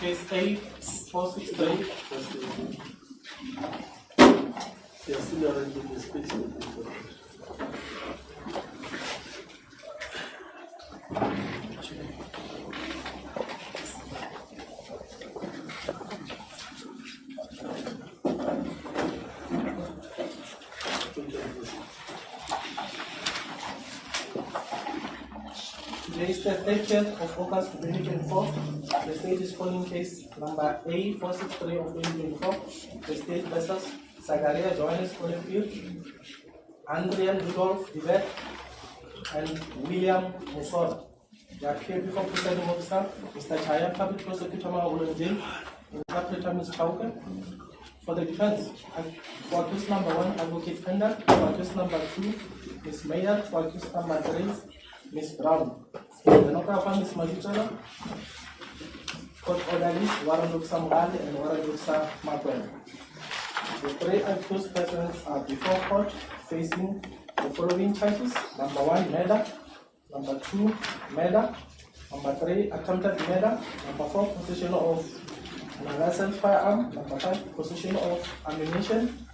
Case A463. Today is the 30th of August 2024. The state is calling case number A463 of 2024. The state versus Zakaria Johannes Olifield, Adrian Rudolph Divet, and William Musora. They appear before presiding officer, Mr. Chaya, public prosecutor Mawulunjin, interpreter Ms. Kauke. For the defense, for case number 1, Advocate Fender. For case number 2, Ms. Mayer. For case number 3, Ms. Brown. The Nokafa, Ms. Majutola. Court orderlies, Warren Luksa Mgali and Warren Luksa Makgato. The 3 accused persons are before court facing the following charges: number 1, murder; number 2, murder; number 3, attempted murder; number 4, possession of an unlicensed firearm; number 5, possession of ammunition;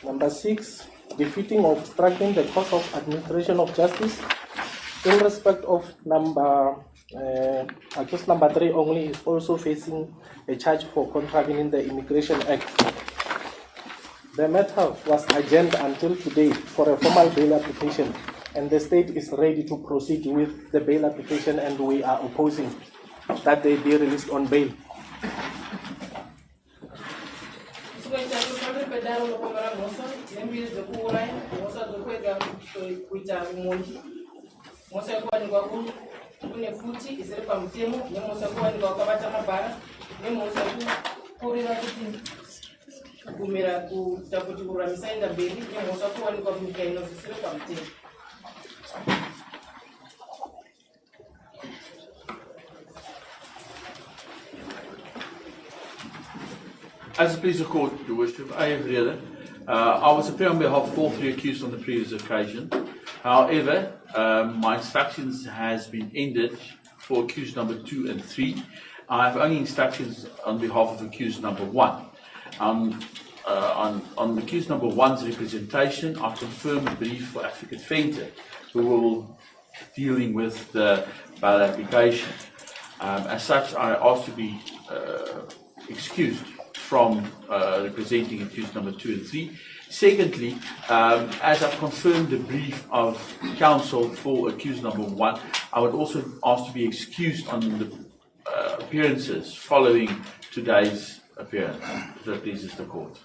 number 6, defeating or obstructing the course of administration of justice. In respect of accused number 3 only is also facing a charge for contravening the Immigration Act. The matter was adjourned until today for a formal bail application, and the state is ready to proceed with the bail application, and we are opposing that they be released on bail. Mosa kwa ni kwa kune futi isere pa mtemo ne mosa kwa ni kwa kabata mabara ne mosa kuri na kuti kumira ku tafuti kuramisa inda beli ne mosa kwa ni kwa mkaino isere pa mtemo. As it please the court, Your Worship, I have read it. I was appearing on behalf of all 3 accused on the previous occasion. However, my instructions has been ended for accused number 2 and 3. I have only instructions on behalf of accused number 1. On accused number 1's representation, I confirm a brief for Advocate Fenter, who will dealing with the bail application. As such, I ask to be excused from representing accused number 2 and 3. Secondly, as I've confirmed the brief of counsel for accused number 1, I would also ask to be excused on the appearances following today's appearance. If that pleases the court.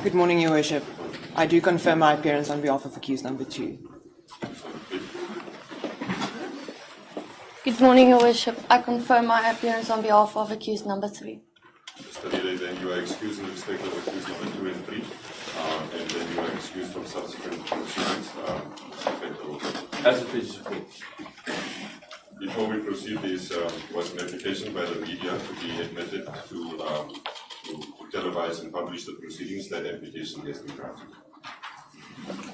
Good morning, Your Worship. I do confirm my appearance on behalf of accused number 2. Good morning, Your Worship. I confirm my appearance on behalf of accused number 3. Then you are excused in respect of accused number 2 and 3, and then you are excused from subsequent proceedings. As it pleases the court. Before we proceed, there was an application by the media to be admitted to televise and publish the proceedings. That application has been granted.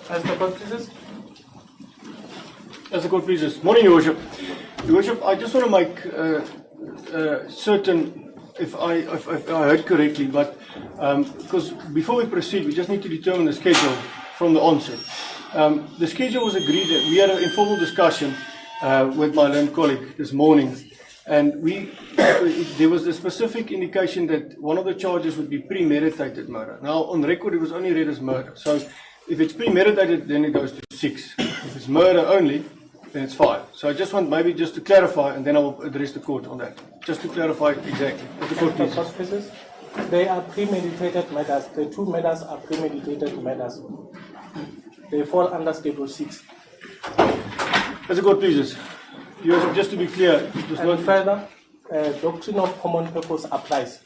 As the court pleases. As the court pleases. Morning, Your Worship. Your Worship, I just want to make certain if I heard correctly, but because before we proceed, we just need to determine the schedule from the onset. The schedule was agreed that we had an informal discussion with my learned colleague this morning, and there was a specific indication that one of the charges would be premeditated murder. Now, on record, it was only read as murder. So, if it's premeditated, then it goes to 6. If it's murder only, then it's 5. So I just want maybe just to clarify, and then I will address the court on that. Just to clarify exactly. What the court cases, they are premeditated murders. The 2 murders are premeditated murders. They fall under Schedule 6. As the court pleases. Just to be clear, it was not further, doctrine of common purpose applies.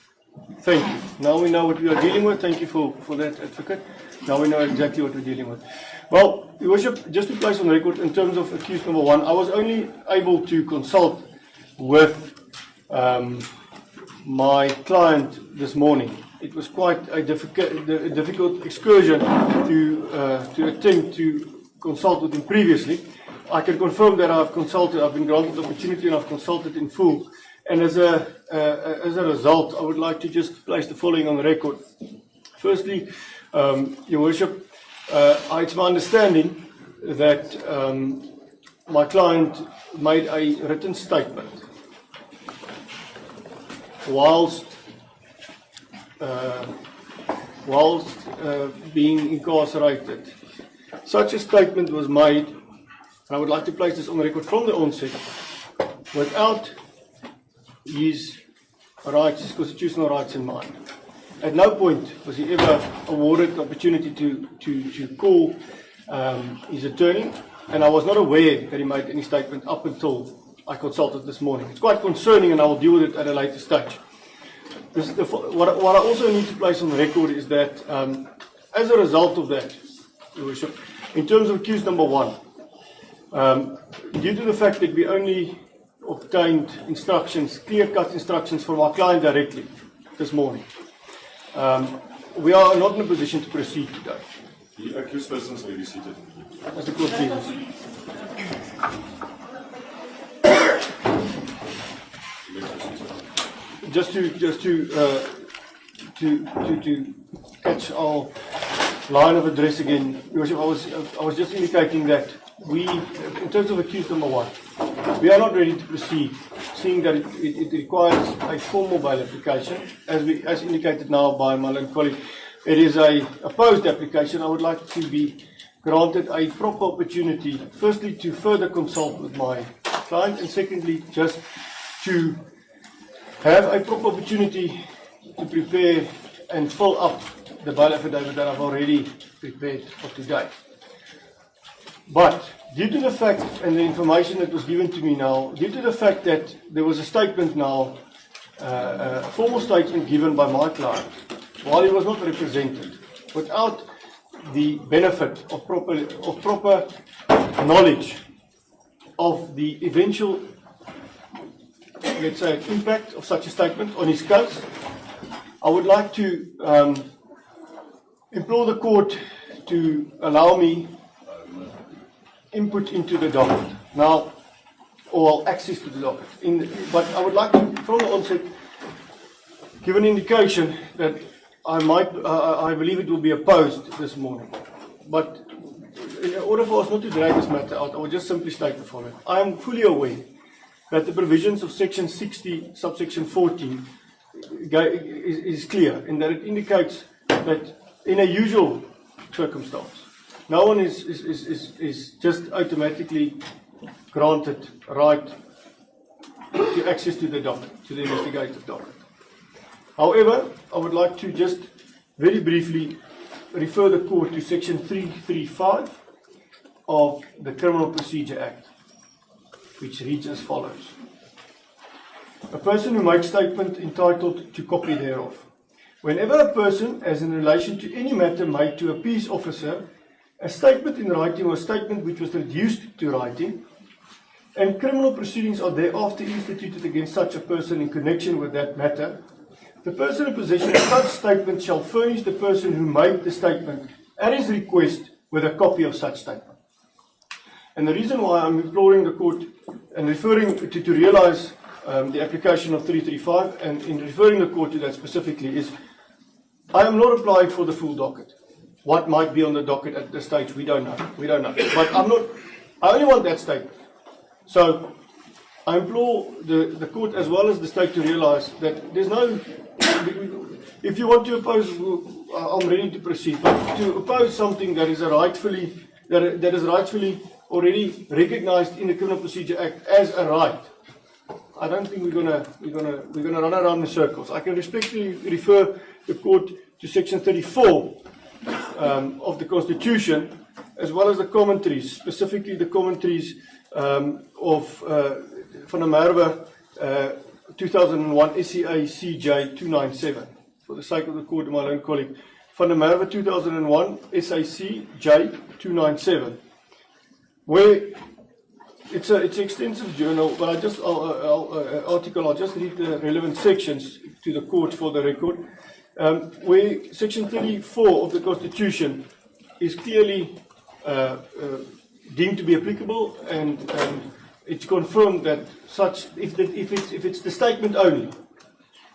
Thank you. Now we know what we are dealing with. Thank you for that, advocate. Now we know exactly what we're dealing with. Well, Your Worship, just to place on record, in terms of accused number 1, I was only able to consult with my client this morning. It was quite a difficult excursion to attempt to consult with him previously. I can confirm that I've been granted the opportunity and I've consulted in full. And as a result, I would like to just place the following on the record. Firstly, Your Worship, it's my understanding that my client made a written statement whilst being incarcerated. Such a statement was made, and I would like to place this on the record from the onset, without his rights, his constitutional rights in mind. At no point was he ever awarded the opportunity to call his attorney, and I was not aware that he made any statement up until I consulted this morning. It's quite concerning, and I will deal with it at a later stage. What I also need to place on the record is that as a result of that, Your Worship, in terms of accused number 1, due to the fact that we only obtained instructions, clear-cut instructions from our client directly this morning, we are not in a position to proceed today. The accused persons may be seated. As the court pleases. Just to catch our line of address again, Your Worship, I was just indicating that we, in terms of accused number 1, we are not ready to proceed, seeing that it requires a formal bail application, as indicated now by my learned colleague. It is a opposed application. I would like to be granted a proper opportunity, firstly, to further consult with my client, and secondly, just to have a proper opportunity to prepare and fill up the bail affidavit that I've already prepared for today. But due to the fact, and the information that was given to me now, due to the fact that there was a statement now, a formal statement given by my client, while he was not represented, without the benefit of proper knowledge of the eventual, let's say, impact of such a statement on his case, I would like to implore the court to allow me input into the docket now, or access to the docket. But I would like to, from the onset, give an indication that I believe it will be opposed this morning. But in order for us not to drag this matter out, I will just simply state the following. I am fully aware that the provisions of Section 60, subsection 14, is clear, in that it indicates that in a usual circumstance, no one is just automatically granted right to access to the docket, to the investigative docket. However, I would like to just very briefly refer the court to Section 335 of the Criminal Procedure Act, which reads as follows. A person who makes statement entitled to copy thereof. Whenever a person has in relation to any matter made to a peace officer a statement in writing or a statement which was reduced to writing, and criminal proceedings are thereafter instituted against such a person in connection with that matter, the person in possession of such statement shall furnish the person who made the statement at his request with a copy of such statement. And the reason why I'm imploring the court and referring to realize the application of 335, and in referring the court to that specifically, is I am not applying for the full docket. What might be on the docket at this stage, we don't know. We don't know. But I only want that statement. So I implore the court as well as the state to realize that there's no, if you want to oppose, I'm ready to proceed, but to oppose something that is rightfully already recognized in the Criminal Procedure Act as a right, I don't think we're gonna run around in circles. I can respectfully refer the court to section 34 of the Constitution, as well as the commentaries, specifically the commentaries of Van der Merwe 2001 SCA CJ 297. For the sake of the court, my own colleague, Van der Merwe 2001 SAC J 297, where it's an extensive journal, but article. I'll just read the relevant sections to the court for the record. Where section 34 of the Constitution is clearly deemed to be applicable, and it's confirmed that such, if it's the statement only,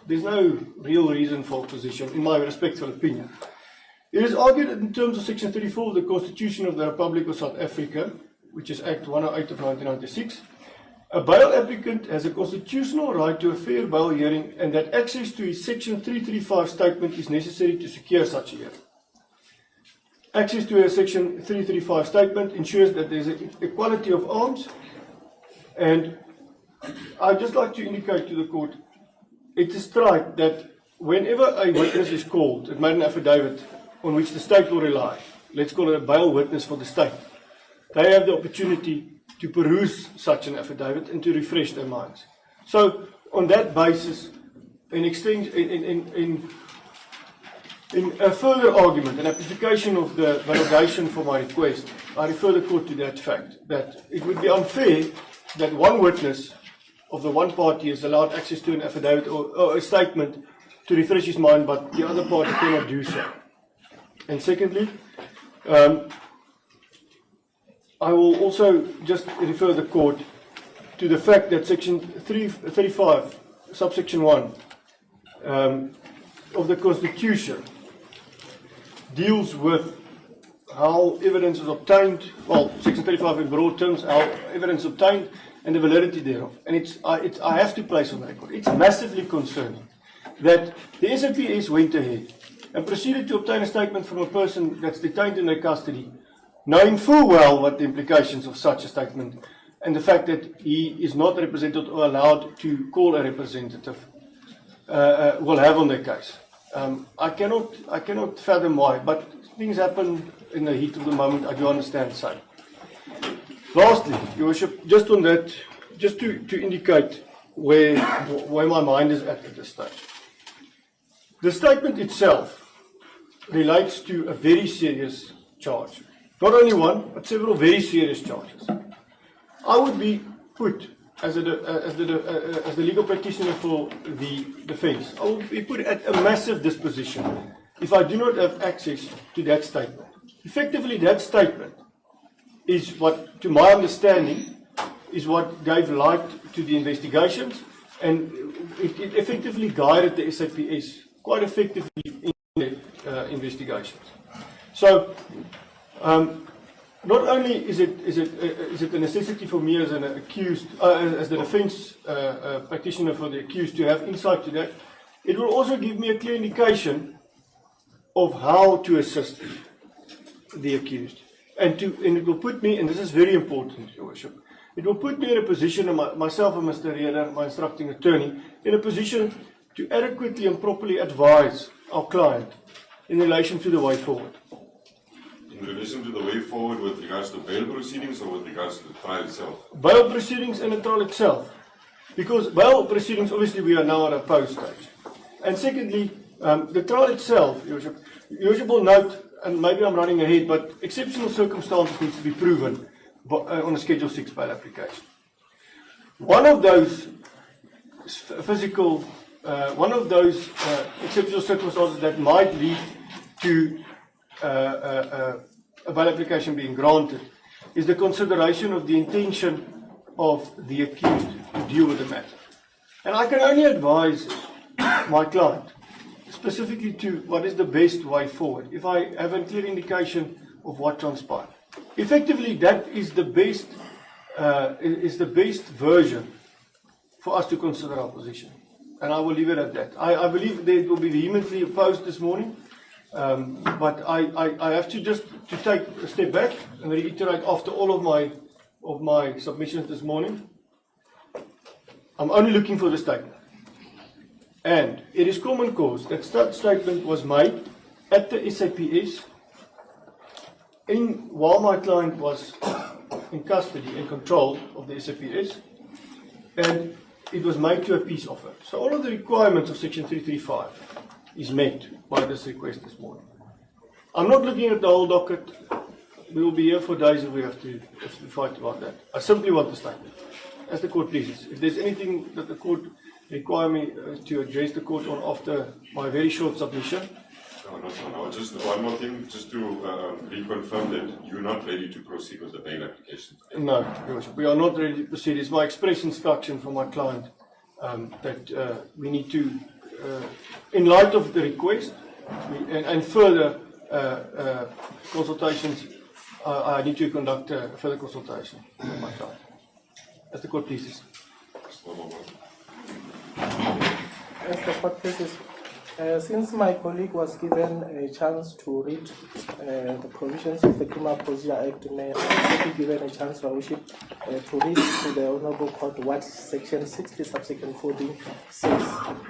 there's no real reason for opposition, in my respectful opinion. It is argued that in terms of section 34 of the Constitution of the Republic of South Africa, which is Act 108 of 1996, a bail applicant has a constitutional right to a fair bail hearing, and that access to his section 335 statement is necessary to secure such a hearing. Access to a section 335 statement ensures that there is equality of arms, and I'd just like to indicate to the court, it is right that whenever a witness is called and made an affidavit on which the state will rely, let's call it a bail witness for the state, they have the opportunity to peruse such an affidavit and to refresh their minds. So, on that basis, in a further argument, an amplification of the validation for my request, I refer the court to that fact, that it would be unfair that one witness of the one party is allowed access to an affidavit or a statement to refresh his mind, but the other party cannot do so. And secondly, I will also just refer the court to the fact that section 35, subsection 1 of the Constitution deals with how evidence is obtained, well, section 35 in broad terms, how evidence is obtained and the validity thereof. And I have to place on the record, it's massively concerning that the SAPS went ahead and proceeded to obtain a statement from a person that's detained in their custody, knowing full well what the implications of such a statement and the fact that he is not represented or allowed to call a representative will have on their case. I cannot fathom why, but things happen in the heat of the moment. I do understand so. Lastly, Your Worship, just on that, just to indicate where my mind is at this stage. The statement itself relates to a very serious charge. Not only one, but several very serious charges. I would be put, as the legal practitioner for the defense, I would be put at a massive disposition if I do not have access to that statement. Effectively, that statement is what, to my understanding, is what gave light to the investigations, and it effectively guided the SAPS quite effectively in their investigations. So, not only is it a necessity for me as an accused, as the defense practitioner for the accused, to have insight to that, it will also give me a clear indication of how to assist the accused, and it will put me, and this is very important, Your Worship, it will put me in a position, myself and Mr. Reder, my instructing attorney, in a position to adequately and properly advise our client in relation to the way forward. In relation to the way forward with regards to bail proceedings or with regards to the trial itself? Bail proceedings and the trial itself. Because bail proceedings, obviously we are now at a post stage. And secondly, the trial itself, Your Worship will note, and maybe I'm running ahead, but exceptional circumstances needs to be proven on a Schedule 6 bail application. One of those exceptional circumstances that might lead to a bail application being granted is the consideration of the intention of the accused to deal with the matter. And I can only advise my client specifically to what is the best way forward, if I have a clear indication of what transpired. Effectively, that is the best version for us to consider our position. And I will leave it at that. I believe that it will be vehemently opposed this morning, but I have to just to take a step back and reiterate after all of my submissions this morning. I'm only looking for the statement. And it is common cause that statement was made at the SAPS while my client was in custody and control of the SAPS, and it was made to a peace offer. So all of the requirements of Section 335 is met by this request this morning. I'm not looking at the whole docket. We will be here for days if we have to fight about that. I simply want the statement, as the court pleases. If there's anything that the court require me to address the court on after my very short submission. No, just one more thing, just to reconfirm that you're not ready to proceed with the bail application. No, Your Worship, we are not ready to proceed. It's my express instruction from my client that we need to, in light of the request and further consultations, I need to conduct further consultation with my client. As the court pleases. As the court pleases. Since my colleague was given a chance to read the provisions of the Criminal Procedure Act, may I also be given a chance, Your Worship, to read to the Honourable Court what Section 60, subsequent 14 says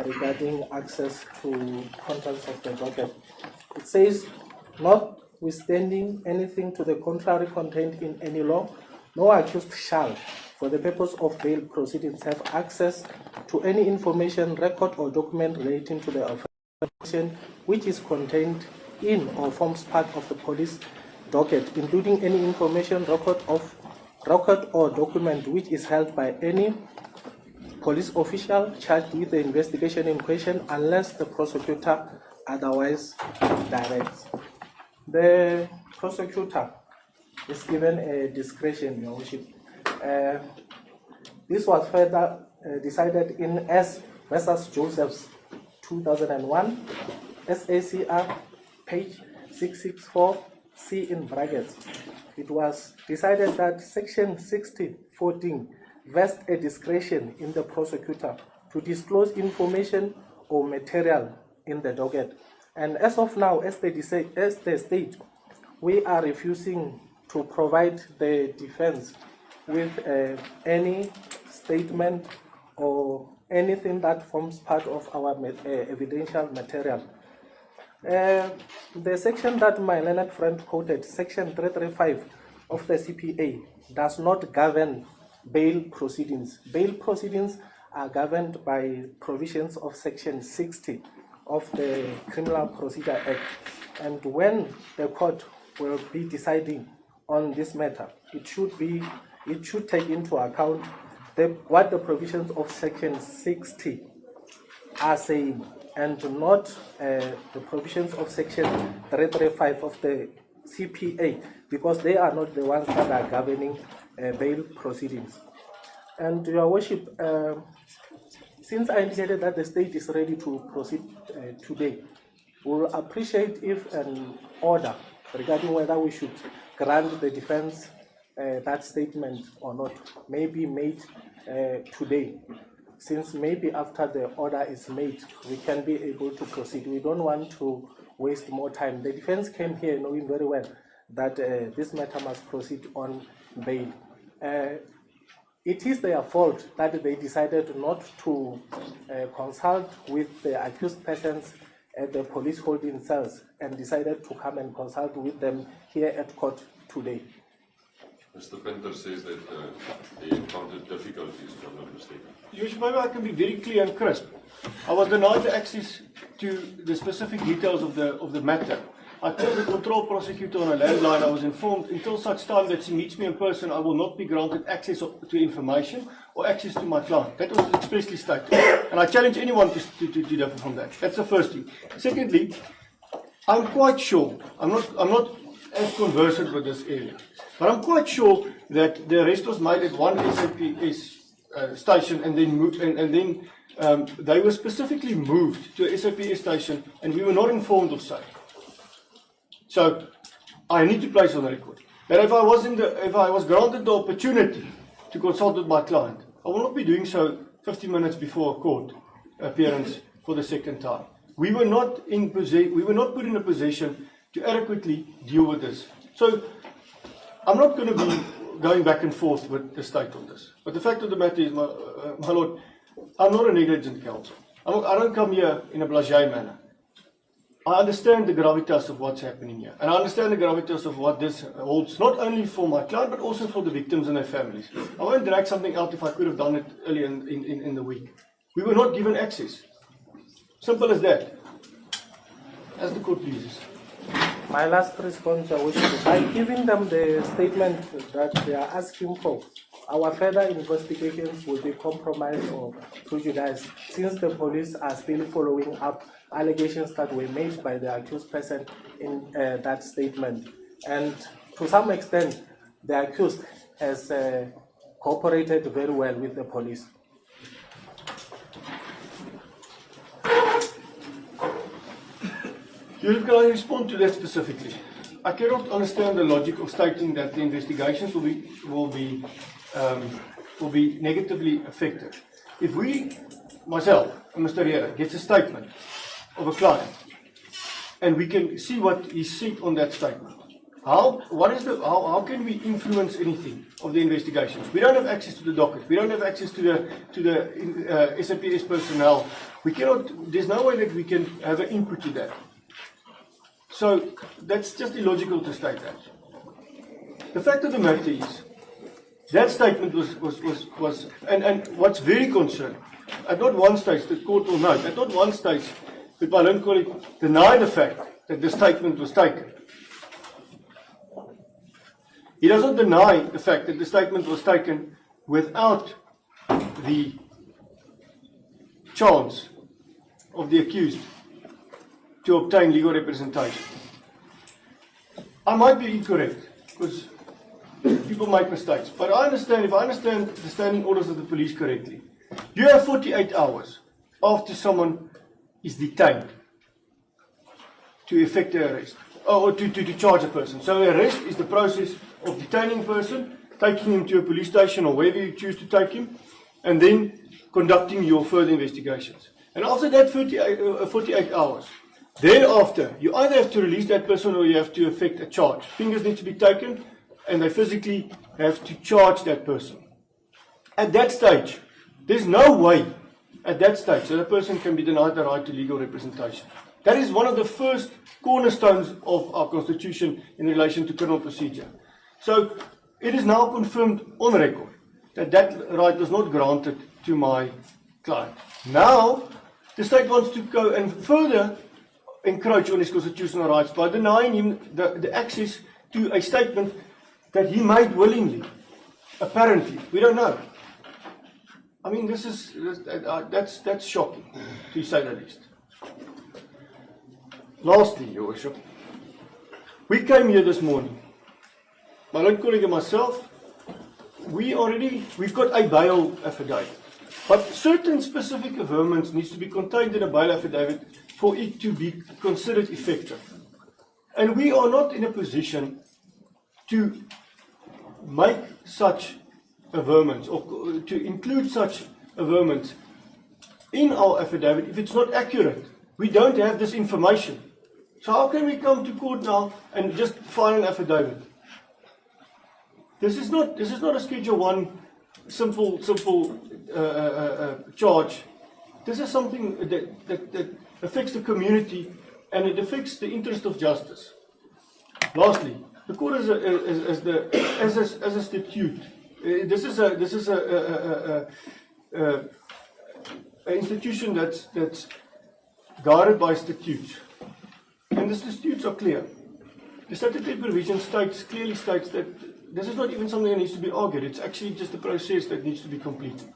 regarding access to contents of the docket. It says, notwithstanding anything to the contrary contained in any law, no accused shall, for the purpose of bail proceedings, have access to any information, record, or document relating to the offence which is contained in or forms part of the police docket, including any information, record or document which is held by any police official charged with the investigation in question, unless the prosecutor otherwise directs. The prosecutor is given a discretion, Your Worship. This was further decided in S. versus Josephs 2001, SACR, page 664, C in brackets. It was decided that Section 60(14) vests a discretion in the prosecutor to disclose information or material in the docket. And as of now, as they state, we are refusing to provide the defense with any statement or anything that forms part of our evidential material. The section that my learned friend quoted, Section 335 of the CPA, does not govern bail proceedings. Bail proceedings are governed by provisions of Section 60 of the Criminal Procedure Act. And when the court will be deciding on this matter, it should take into account what the provisions of Section 60 are saying, and not the provisions of Section 335 of the CPA, because they are not the ones that are governing bail proceedings. And Your Worship, since I indicated that the state is ready to proceed today, we will appreciate if an order regarding whether we should grant the defense that statement or not may be made today, since maybe after the order is made, we can be able to proceed. We don't want to waste more time. The defense came here knowing very well that this matter must proceed on bail. It is their fault that they decided not to consult with the accused persons at the police holding cells and decided to come and consult with them here at court today. Mr. Pinter says that they encountered difficulties, if I'm not mistaken. Maybe I can be very clear and crisp. I was denied the access to the specific details of the matter. I told the control prosecutor on a landline, I was informed, until such time that she meets me in person, I will not be granted access to information or access to my client. That was expressly stated. And I challenge anyone to differ from that. That's the first thing. Secondly, I'm quite sure, I'm not as conversant with this area, but I'm quite sure that the arrest was made at one SAPS station and then moved, and then they were specifically moved to a SAPS station, and we were not informed of such. So I need to place on the record that if I was granted the opportunity to consult with my client, I will not be doing so 15 minutes before a court appearance for the second time. We were not put in a position to adequately deal with this. So I'm not going to be going back and forth with the state on this. But the fact of the matter is, my Lord, I'm not a negligent counsel. I don't come here in a blasé manner. I understand the gravitas of what's happening here. And I understand the gravitas of what this holds, not only for my client, but also for the victims and their families. I won't drag something out if I could have done it earlier in the week. We were not given access. Simple as that. As the court pleases. My last response, I wish by giving them the statement that they are asking for, our further investigations will be compromised or prejudiced, since the police are still following up allegations that were made by the accused person in that statement. And to some extent, the accused has cooperated very well with the police. Can I respond to that specifically? I cannot understand the logic of stating that the investigations will be negatively affected. If myself and Mr. Riera, gets a statement of a client, and we can see what is said on that statement, how can we influence anything of the investigations? We don't have access to the docket. We don't have access to the SAPS personnel. We cannot. There's no way that we can have an input to that. So that's just illogical to state that. The fact of the matter is, that statement was and what's very concerning, at not one stage, the court will note, at not one stage, did my learned colleague deny the fact that the statement was taken. He doesn't deny the fact that the statement was taken without the chance of the accused to obtain legal representation. I might be incorrect, because people make mistakes, but if I understand the standing orders of the police correctly, you have 48 hours after someone is detained to effect the arrest, or to charge a person. So arrest is the process of detaining a person, taking him to a police station or wherever you choose to take him, and then conducting your further investigations. And after that 48 hours, thereafter, you either have to release that person or you have to effect a charge. Fingers need to be taken, and they physically have to charge that person. At that stage, there's no way at that stage that a person can be denied the right to legal representation. That is one of the first cornerstones of our Constitution in relation to criminal procedure. So it is now confirmed on record that that right was not granted to my client. Now, the state wants to go and further encroach on his constitutional rights by denying him the access to a statement that he made willingly. Apparently, we don't know. I mean, that's shocking, to say the least. Lastly, Your Worship, we came here this morning. My Lord colleague and myself, we've got a bail affidavit, but certain specific averments needs to be contained in a bail affidavit for it to be considered effective. And we are not in a position to make such averments or to include such averments in our affidavit if it's not accurate. We don't have this information. So how can we come to court now and just file an affidavit? This is not a Schedule 1 simple charge. This is something that affects the community, and it affects the interest of justice. Lastly, the court as a statute. This is an institution that's guarded by statutes, and the statutes are clear. The statutory provision clearly states that this is not even something that needs to be argued. It's actually just a process that needs to be completed.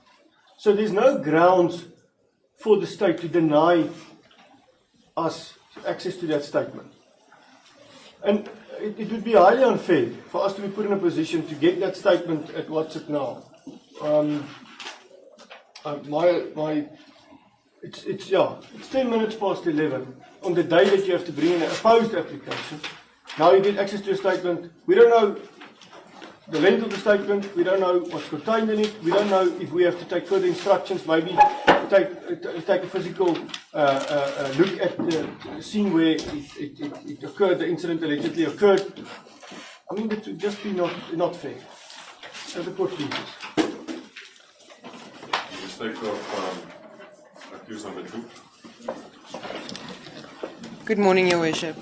So there's no grounds for the state to deny us access to that statement. And it would be highly unfair for us to be put in a position to get that statement at what's it now. My It's 10 minutes past 11 on the day that you have to bring in a opposed application. Now you get access to a statement. We don't know the length of the statement. We don't know what's contained in it. We don't know if we have to take further instructions. Maybe take a physical look at the scene where it occurred. The incident allegedly occurred. I mean, that would just be not fair. So the court pleases. In respect of accused number 2. Good morning, Your Worship.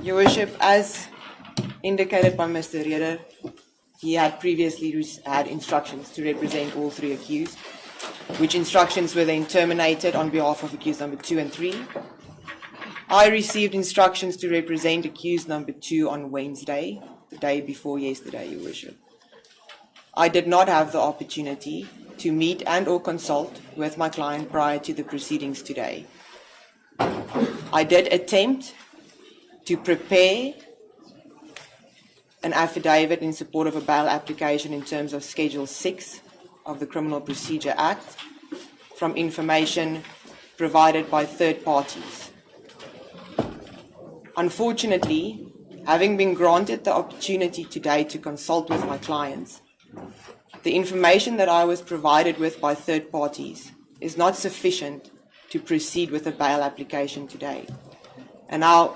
Your Worship, as indicated by Mr. Reder, he had previously had instructions to represent all 3 accused, which instructions were then terminated on behalf of accused number 2 and 3. I received instructions to represent accused number 2 on Wednesday, the day before yesterday, Your Worship. I did not have the opportunity to meet and or consult with my client prior to the proceedings today. I did attempt to prepare an affidavit in support of a bail application in terms of Schedule 6 of the Criminal Procedure Act from information provided by third parties. Unfortunately, having been granted the opportunity today to consult with my clients, the information that I was provided with by third parties is not sufficient to proceed with a bail application today. And now,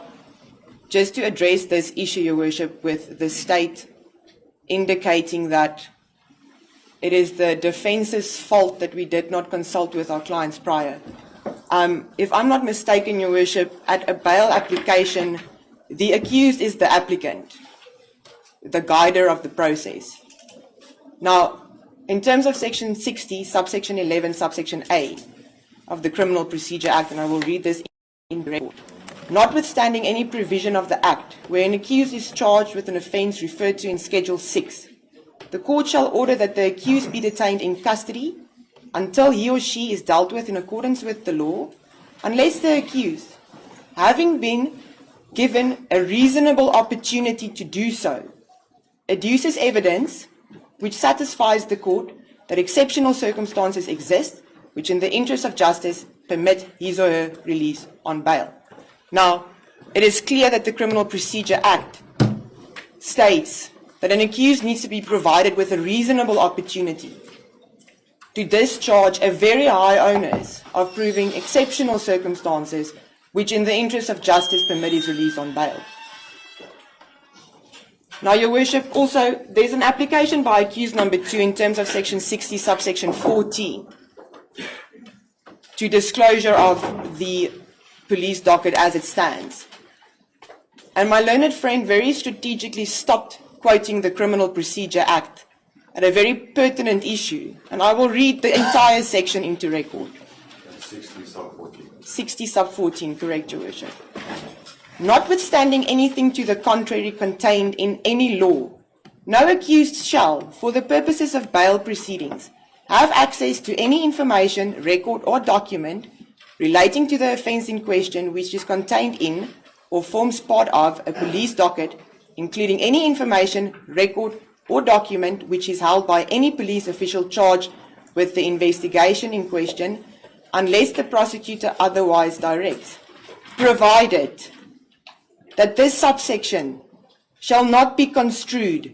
just to address this issue, Your Worship, with the state indicating that it is the defence's fault that we did not consult with our clients prior. If I'm not mistaken, Your Worship, at a bail application, the accused is the applicant, the guider of the process. Now, in terms of Section 60, subsection 11, subsection A of the Criminal Procedure Act, and I will read this in the record. Notwithstanding any provision of the Act where an accused is charged with an offence referred to in Schedule 6, the court shall order that the accused be detained in custody until he or she is dealt with in accordance with the law, unless the accused, having been given a reasonable opportunity to do so, adduces evidence which satisfies the court that exceptional circumstances exist which in the interest of justice permit his or her release on bail. Now, it is clear that the Criminal Procedure Act states that an accused needs to be provided with a reasonable opportunity to discharge a very high onus of proving exceptional circumstances which in the interest of justice permit his release on bail. Now, Your Worship, also, there's an application by accused number 2 in terms of Section 60, subsection 14, to disclosure of the police docket as it stands. And my learned friend very strategically stopped quoting the Criminal Procedure Act at a very pertinent issue. And I will read the entire section into record. 60 sub 14. 60 sub 14, correct, Your Worship. Notwithstanding anything to the contrary contained in any law, no accused shall, for the purposes of bail proceedings, have access to any information, record or document relating to the offence in question which is contained in or forms part of a police docket, including any information, record or document which is held by any police official charged with the investigation in question, unless the prosecutor otherwise directs, provided that this subsection shall not be construed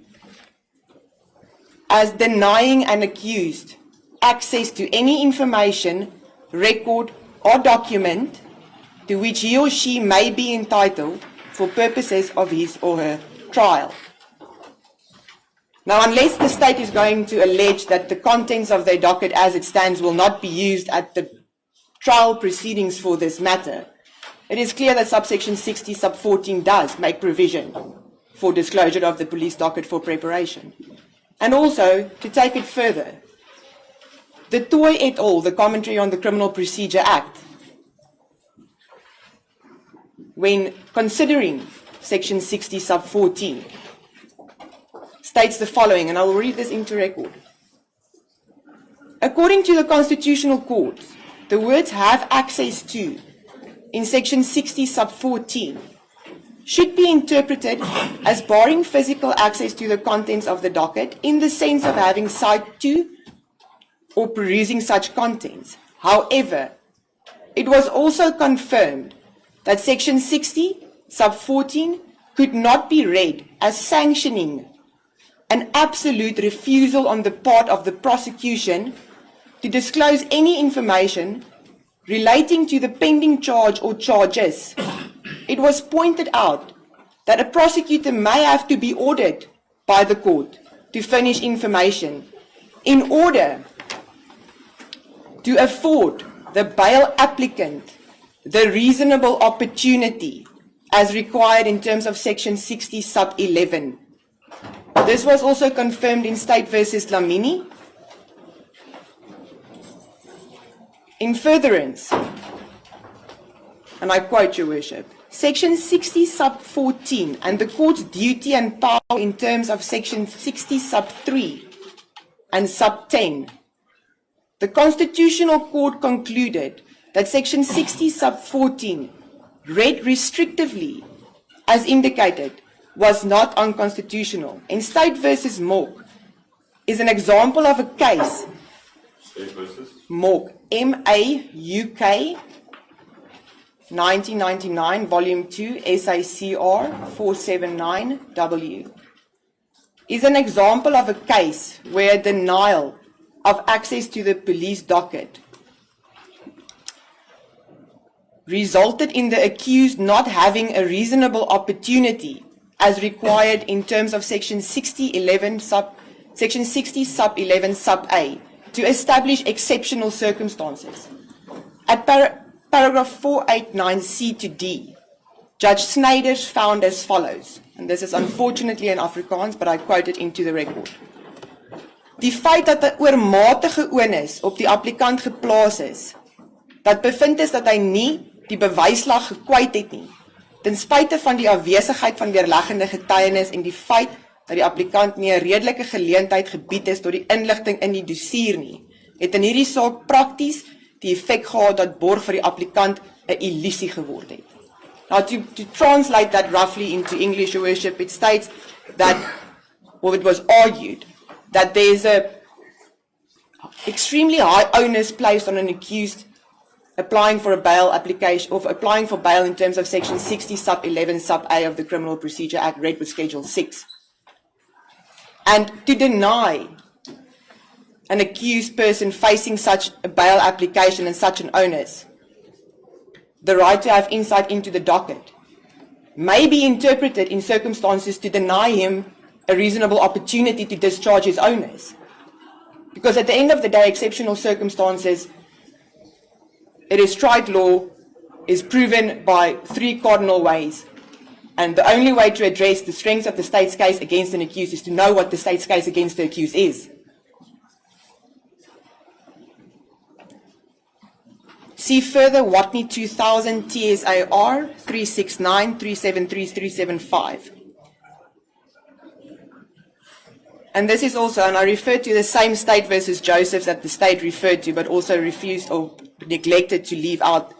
as denying an accused access to any information, record, or document to which he or she may be entitled for purposes of his or her trial. Now, unless the state is going to allege that the contents of their docket as it stands will not be used at the trial proceedings for this matter, it is clear that subsection 60 sub 14 does make provision for disclosure of the police docket for preparation. And also, to take it further, the Toy et al., the commentary on the Criminal Procedure Act, when considering section 60 sub 14, states the following, and I will read this into record. According to the Constitutional Court, the words have access to in section 60 sub 14 should be interpreted as barring physical access to the contents of the docket in the sense of having sight to or perusing such contents. However, it was also confirmed that Section 60, sub 14, could not be read as sanctioning an absolute refusal on the part of the prosecution to disclose any information relating to the pending charge or charges. It was pointed out that a prosecutor may have to be ordered by the court to furnish information in order to afford the bail applicant the reasonable opportunity as required in terms of Section 60 sub 11. This was also confirmed in State versus Lamini. In furtherance, and I quote, Your Worship, Section 60 sub 14 and the court's duty and power in terms of Section 60 sub 3 and sub 10. The Constitutional Court concluded that Section 60 sub 14, read restrictively as indicated, was not unconstitutional. In State versus Mork is an example of a case. State versus? Mork, M-A-U-K, 1999, Volume 2, SACR 479W, is an example of a case where denial of access to the police docket resulted in the accused not having a reasonable opportunity as required in terms of Section 60 sub 11 sub A to establish exceptional circumstances. At paragraph 489C to D, Judge Snyders found as follows, and this is unfortunately in Afrikaans, but I quote it into the record. Die feit dat 'n oormatige onus op die applikant geplaas is, dat bevind is dat hy nie die bewyslag gekwyt het nie, ten spyte van die afwesigheid van weerleggende getuienis en die feit dat die applikant nie 'n redelike geleentheid gebied is tot die inligting in die dossier nie, het in hierdie saak prakties die effek gehad dat borg vir die applikant 'n illusie geword het. Now to translate that roughly into English, Your Worship, it states that, or it was argued, that there is a extremely high onus placed on an accused applying for a bail application, or applying for bail in terms of Section 60 sub 11 sub A of the Criminal Procedure Act, read with Schedule 6. And to deny an accused person facing such a bail application and such an onus the right to have insight into the docket may be interpreted in circumstances to deny him a reasonable opportunity to discharge his onus. Because at the end of the day, exceptional circumstances, it is tried law, is proven by three cardinal ways. And the only way to address the strength of the state's case against an accused is to know what the state's case against the accused is. See further Watney 2000 TSAR 369 373 375. And this is also, and I refer to the same State versus Josephs that the state referred to, but also refused or neglected to leave out.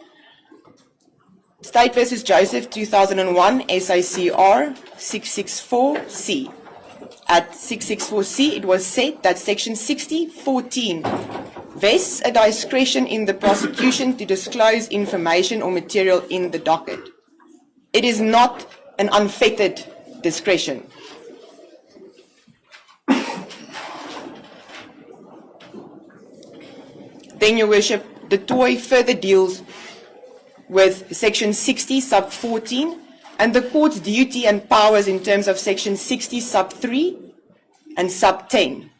State versus Joseph 2001 SACR 664C. At 664C, it was said that Section 60:14 vests a discretion in the prosecution to disclose information or material in the docket. It is not an unfettered discretion. Then, Your Worship, the TOI further deals with Section 60 sub 14 and the court's duty and powers in terms of Section 60 sub 3 and sub 10.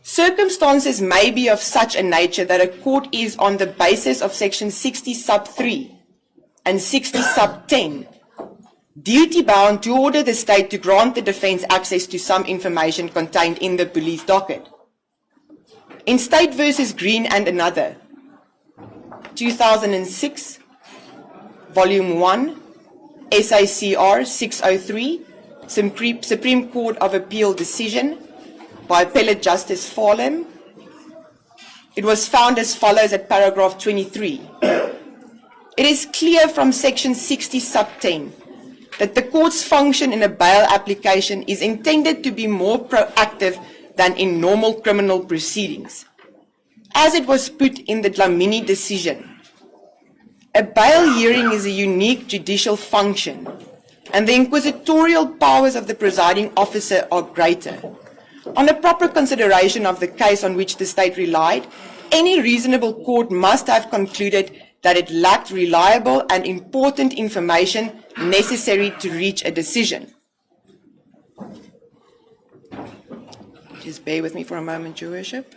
Circumstances may be of such a nature that a court is, on the basis of Section 60 sub 3 and 60 sub 10, duty bound to order the state to grant the defense access to some information contained in the police docket. In State versus Green and Another, 2006, Volume 1, SACR 603, Supreme Court of Appeal decision by Appellate Justice Farlem, it was found as follows at paragraph 23. It is clear from Section 60 sub 10 that the court's function in a bail application is intended to be more proactive than in normal criminal proceedings. As it was put in the Dlamini decision, a bail hearing is a unique judicial function, and the inquisitorial powers of the presiding officer are greater. On a proper consideration of the case on which the state relied, any reasonable court must have concluded that it lacked reliable and important information necessary to reach a decision. Just bear with me for a moment, Your Worship.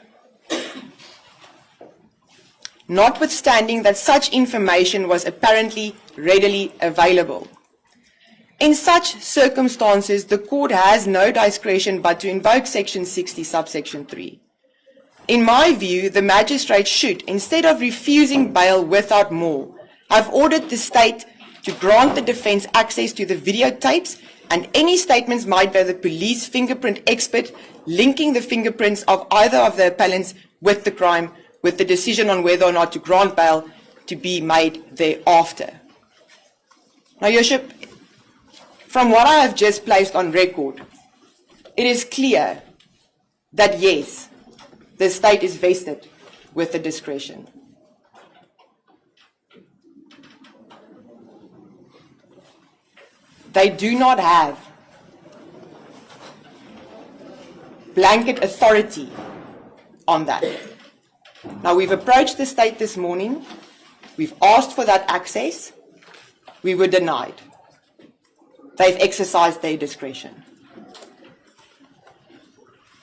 Notwithstanding that such information was apparently readily available. In such circumstances, the court has no discretion but to invoke Section 60, subsection 3. In my view, the magistrate should, instead of refusing bail without more, have ordered the state to grant the defense access to the videotapes and any statements made by the police fingerprint expert linking the fingerprints of either of the appellants with the crime, with the decision on whether or not to grant bail to be made thereafter. Now, Your Worship, from what I have just placed on record, it is clear that yes, the state is vested with the discretion. They do not have blanket authority on that. Now, we've approached the state this morning. We've asked for that access. We were denied. They've exercised their discretion.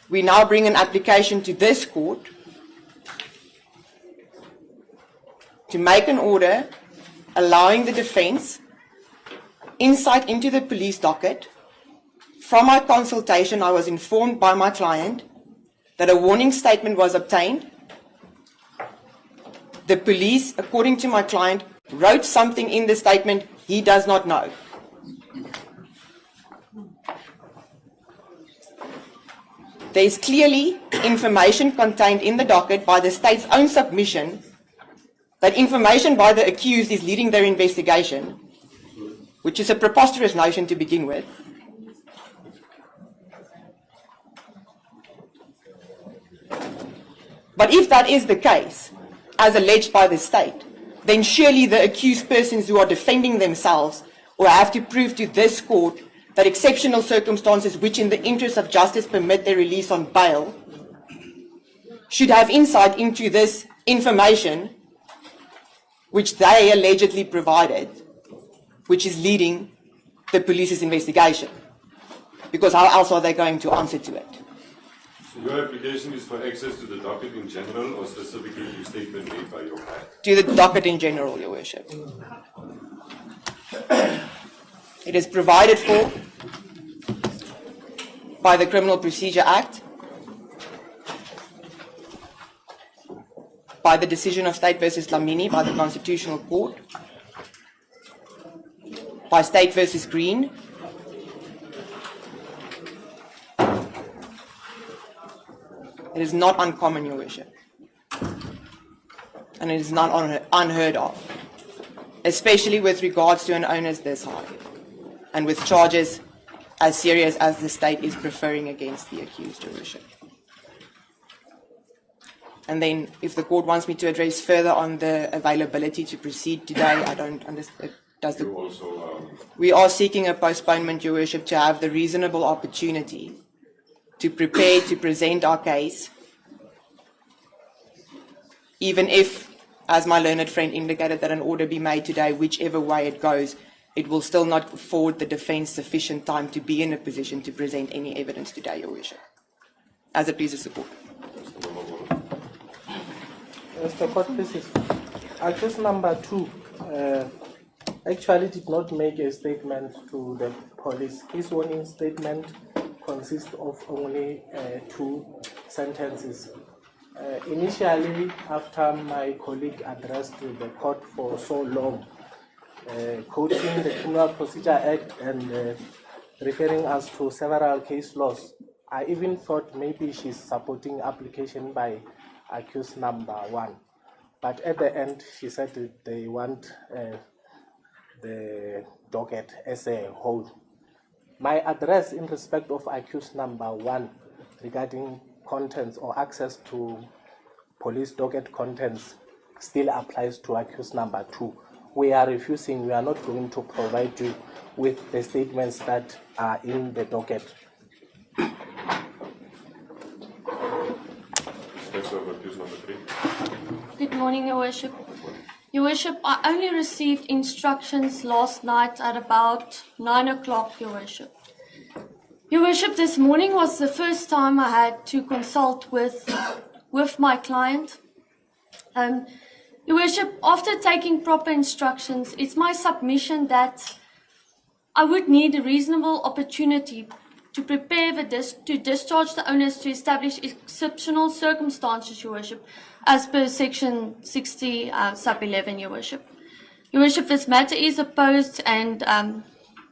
We now bring an application to this court to make an order allowing the defense insight into the police docket. From my consultation, I was informed by my client that a warning statement was obtained. The police, according to my client, wrote something in the statement he does not know. There is clearly information contained in the docket by the state's own submission that information by the accused is leading their investigation, which is a preposterous notion to begin with. But if that is the case, as alleged by the state, then surely the accused persons who are defending themselves will have to prove to this court that exceptional circumstances which in the interest of justice permit their release on bail should have insight into this information which they allegedly provided, which is leading the police's investigation. Because how else are they going to answer to it? So your application is for access to the docket in general or specifically to the statement made by your client? To the docket in general, Your Worship. It is provided for by the Criminal Procedure Act, by the decision of State versus Dlamini by the Constitutional Court, by State versus Green, it is not uncommon, Your Worship, and it is not unheard of, especially with regards to an onus this high, and with charges as serious as the state is preferring against the accused, Your Worship. And then, if the court wants me to address further on the availability to proceed today, I don't understand. We are seeking a postponement, Your Worship, to have the reasonable opportunity to prepare to present our case, even if, as my learned friend indicated, that an order be made today, whichever way it goes, it will still not afford the defence sufficient time to be in a position to present any evidence today, Your Worship, as it pleases the court. Mr. Court, please. Accused number 2 actually did not make a statement to the police. His warning statement consists of only 2 sentences. Initially, after my colleague addressed the court for so long, quoting the Criminal Procedure Act and referring us to several case laws, I even thought maybe she's supporting application by accused number 1. But at the end, she said that they want the docket as a whole. My address in respect of accused number 1 regarding contents or access to police docket contents still applies to accused number 2. We are refusing, we are not going to provide you with the statements that are in the docket. Next over, accused number 3. Good morning, Your Worship. Your Worship, I only received instructions last night at about 9 o'clock, Your Worship. Your Worship, this morning was the first time I had to consult with my client. Your Worship, after taking proper instructions, it's my submission that I would need a reasonable opportunity to prepare to discharge the onus to establish exceptional circumstances, Your Worship, as per section 60 sub 11, Your Worship. Your Worship, this matter is opposed and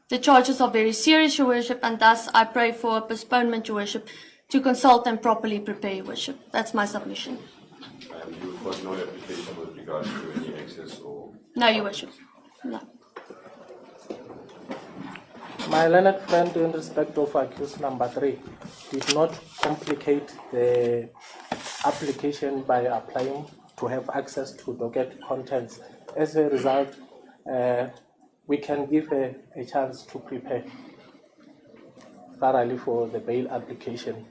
the charges are very serious, Your Worship, and thus I pray for a postponement, Your Worship, to consult and properly prepare, Your Worship. That's my submission. And you got no application with regards to any access or... No, Your Worship. No. My learned friend, in respect of accused number 3, did not complicate the application by applying to have access to docket contents. As a result, we can give a chance to prepare thoroughly for the bail application.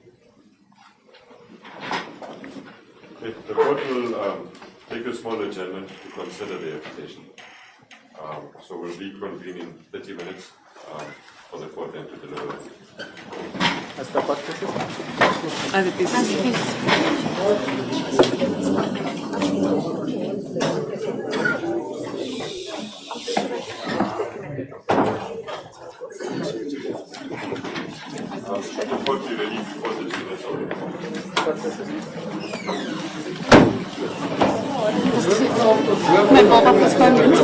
Okay, the court will take a small adjournment to consider the application. So we'll reconvene in 30 minutes for the court then to deliver. As the court proceeds. Should the court be ready before 30 minutes or... Met Baba postponement.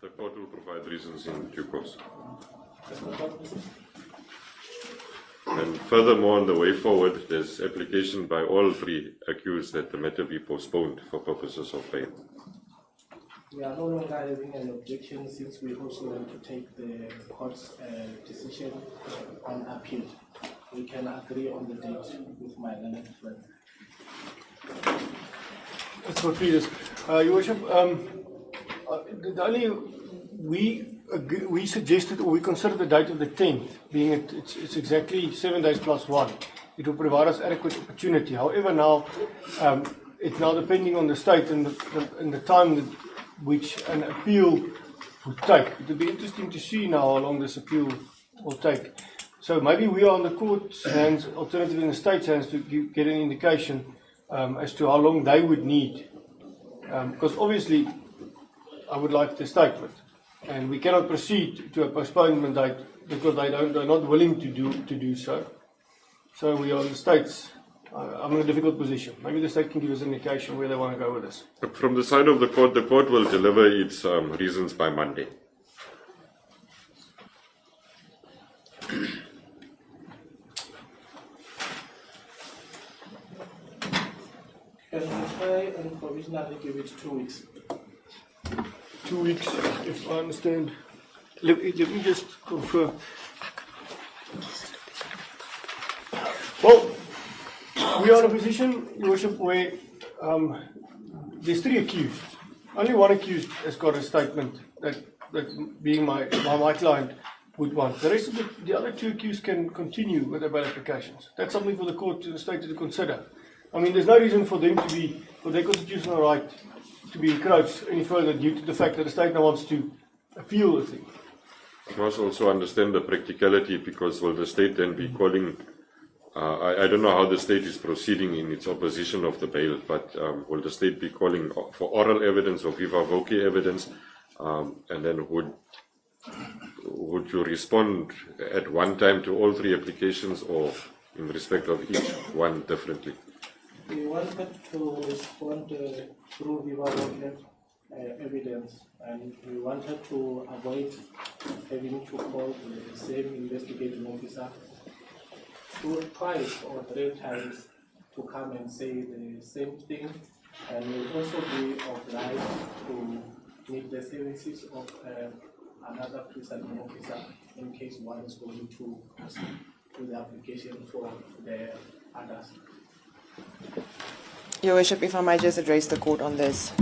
The court will provide reasons in due course. Does the court proceed? And furthermore, on the way forward, there's application by all three accused that the matter be postponed for purposes of bail. We are no longer having an objection since we also want to take the court's decision on appeal. We can agree on the date with my learned friend. That's what we just, Your Worship, the only, we suggested, or we considered the date of the 10th, being it's exactly 7 days plus 1. It will provide us adequate opportunity. However, now, it's now depending on the state and the time which an appeal would take. It will be interesting to see now how long this appeal will take. So maybe we are on the court's hands, alternatively in the state's hands, to get an indication as to how long they would need. Because obviously, I would like the statement, and we cannot proceed to a postponement date because they're not willing to do so. So we are in the states. I'm in a difficult position. Maybe the state can give us an indication where they want to go with this. From the side of the court will deliver its reasons by Monday. Can we try and provisionally give it 2 weeks? 2 weeks, if I understand. Let me just confirm. Well, we are in a position, Your Worship, where there's 3 accused. Only one accused has got a statement that being my client would want. The rest of the other 2 accused can continue with their bail applications. That's something for the court and the state to consider. I mean, there's no reason for them to be, for their constitutional right to be encroached any further due to the fact that the state now wants to appeal the thing. You must also understand the practicality, because will the state then be calling, I don't know how the state is proceeding in its opposition of the bail, but will the state be calling for oral evidence or viva voce evidence, and then would you respond at one time to all 3 applications, or in respect of each one differently? We wanted to respond through viva voce evidence, and we wanted to avoid having to call the same investigating officer twice or 3 times to come and say the same thing, and we'll also be obliged to need the services of another presiding officer in case one is going to proceed with the application for the others. Your Worship, if I may just address the court on this.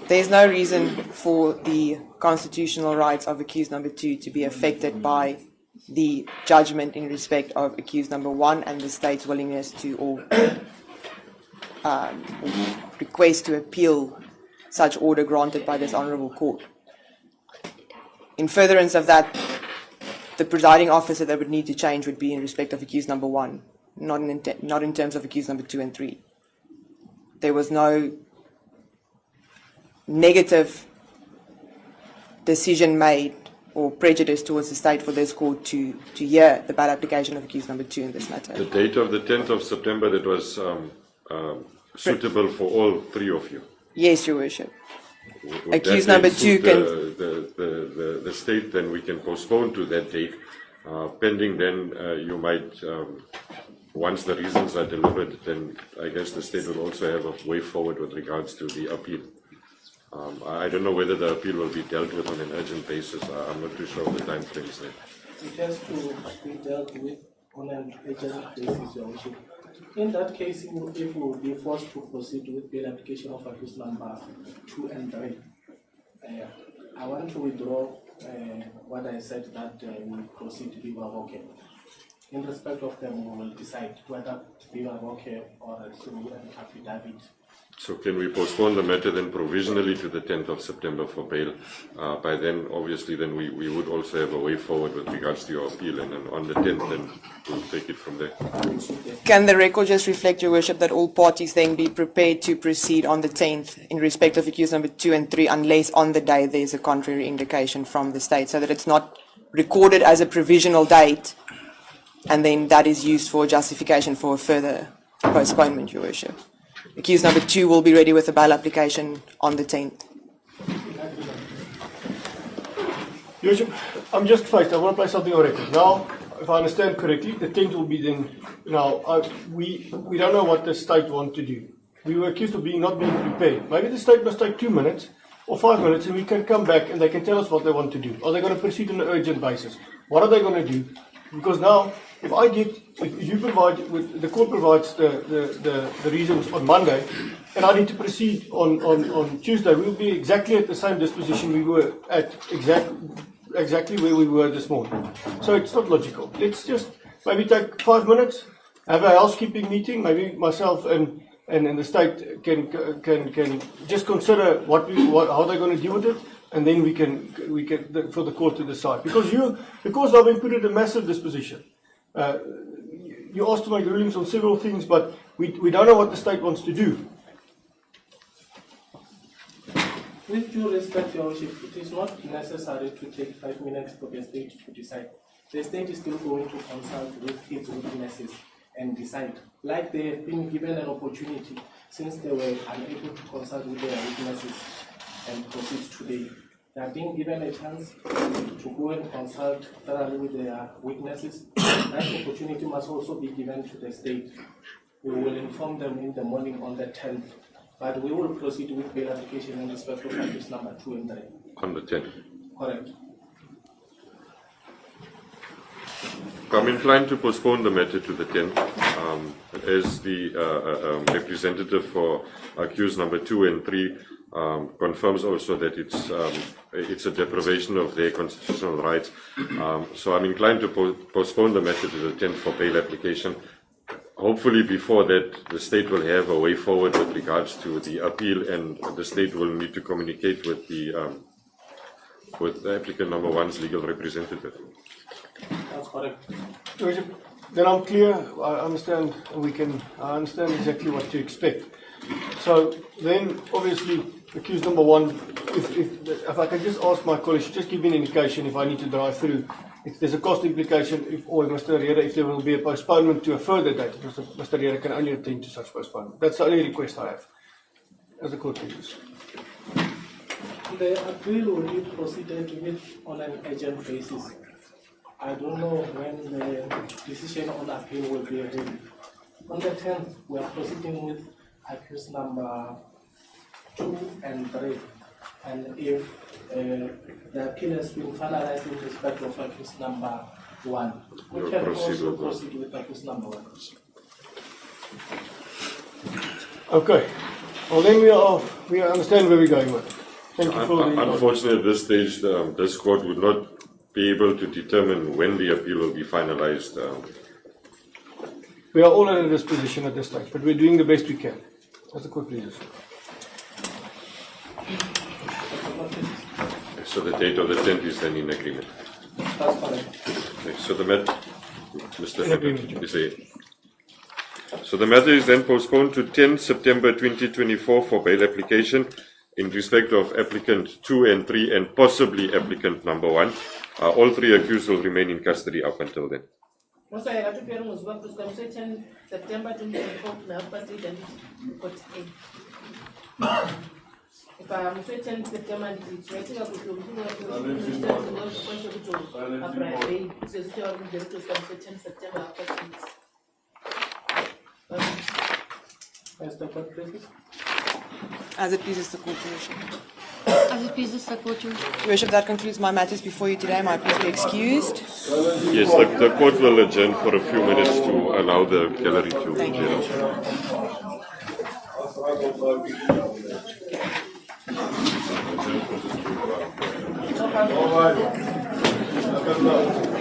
There is no reason for the constitutional rights of accused number 2 to be affected by the judgment in respect of accused number 1 and the state's willingness to or request to appeal such order granted by this honourable court. In furtherance of that, the presiding officer that would need to change would be in respect of accused number 1, not in terms of accused number 2 and 3. There was no negative decision made or prejudice towards the state for this court to hear the bail application of accused number 2 in this matter. The date of the 10th of September, that was suitable for all 3 of you? Yes, Your Worship. Would Accused that number date 2 suit can... the state, then we can postpone to that date, pending then you might, once the reasons are delivered, then I guess the state will also have a way forward with regards to the appeal. I don't know whether the appeal will be dealt with on an urgent basis. I'm not too sure of the time frames there. It has to be dealt with on an urgent basis, Your Worship. In that case, if we will be forced to proceed with bail application of accused number 2 and 3, I want to withdraw what I said that we proceed viva voce. In respect of them, we will decide whether viva voce or through an affidavit. So can we postpone the matter then provisionally to the 10th of September for bail? By then, obviously, then we would also have a way forward with regards to your appeal, and then on the 10th, then we'll take it from there. Can the record just reflect, Your Worship, that all parties then be prepared to proceed on the 10th in respect of accused number 2 and 3, unless on the day there's a contrary indication from the state, so that it's not recorded as a provisional date, and then that is used for justification for a further postponement, Your Worship? Accused number 2 will be ready with a bail application on the 10th. Your Worship, I'm just faced. I want to play something on record. Now, if I understand correctly, the 10th will be then. Now, we don't know what the state want to do. We were accused of not being prepared. Maybe the state must take 2 minutes or 5 minutes, and we can come back and they can tell us what they want to do. Are they going to proceed on an urgent basis? What are they going to do? Because now, if you provide, the court provides the reasons on Monday, and I need to proceed on Tuesday, we'll be exactly at the same disposition we were at, exactly where we were this morning. So it's not logical. Let's just maybe take 5 minutes, have a housekeeping meeting, maybe myself and the state can just consider how they're going to deal with it, and then we can for the court to decide. Because I've been put in a massive disposition. You asked to make rulings on several things, but we don't know what the state wants to do. With due respect, Your Worship, it is not necessary to take 5 minutes for the state to decide. The state is still going to consult with its witnesses and decide. Like they have been given an opportunity since they were unable to consult with their witnesses and proceed today. They are being given a chance to go and consult thoroughly with their witnesses. That opportunity must also be given to the state. We will inform them in the morning on the 10th, but we will proceed with bail application in respect of items number 2 and 3. On the 10th. Correct. I'm inclined to postpone the matter to the 10th. As the representative for accused number 2 and 3 confirms also that it's a deprivation of their constitutional rights. So I'm inclined to postpone the matter to the 10th for bail application. Hopefully before that, the state will have a way forward with regards to the appeal, and the state will need to communicate with the applicant number 1's legal representative. That's correct. Then I'm clear. I understand. I understand exactly what to expect. So then, obviously, accused number 1. If I can just ask my colleagues, just give me an indication if I need to drive through. If there's a cost implication, or Mr. Riera, if there will be a postponement to a further date, because Mr. Riera can only attend to such postponement. That's the only request I have, as a court leader. The appeal will be proceeded with on an urgent basis. I don't know when the decision on appeal will be ready. On the 10th, we are proceeding with accused number 2 and 3. And if the appeal has been finalized in respect of accused number 1, we can also proceed with accused number 1. Okay. Well, then we understand where we're going with it. Thank you for the... Unfortunately, at this stage, this court would not be able to determine when the appeal will be finalized. We are all in a disposition at this stage, but we're doing the best we can. As the court pleases. So the date of the 10th is then in agreement. That's correct. Okay, so the matter, Mr. is there. So the matter is then postponed to 10 September 2024 for bail application in respect of applicant 2 and 3 and possibly applicant number 1. All 3 accused will remain in custody up until then. September 2024 na pasi dan court if I'm certain September it's writing up to September As the court pleases. As it pleases the court, Your Worship. As it pleases the court, Your Your Worship, that concludes my matters before you today. My please be excused. Yes, the court will adjourn for a few minutes to allow the gallery to clear out.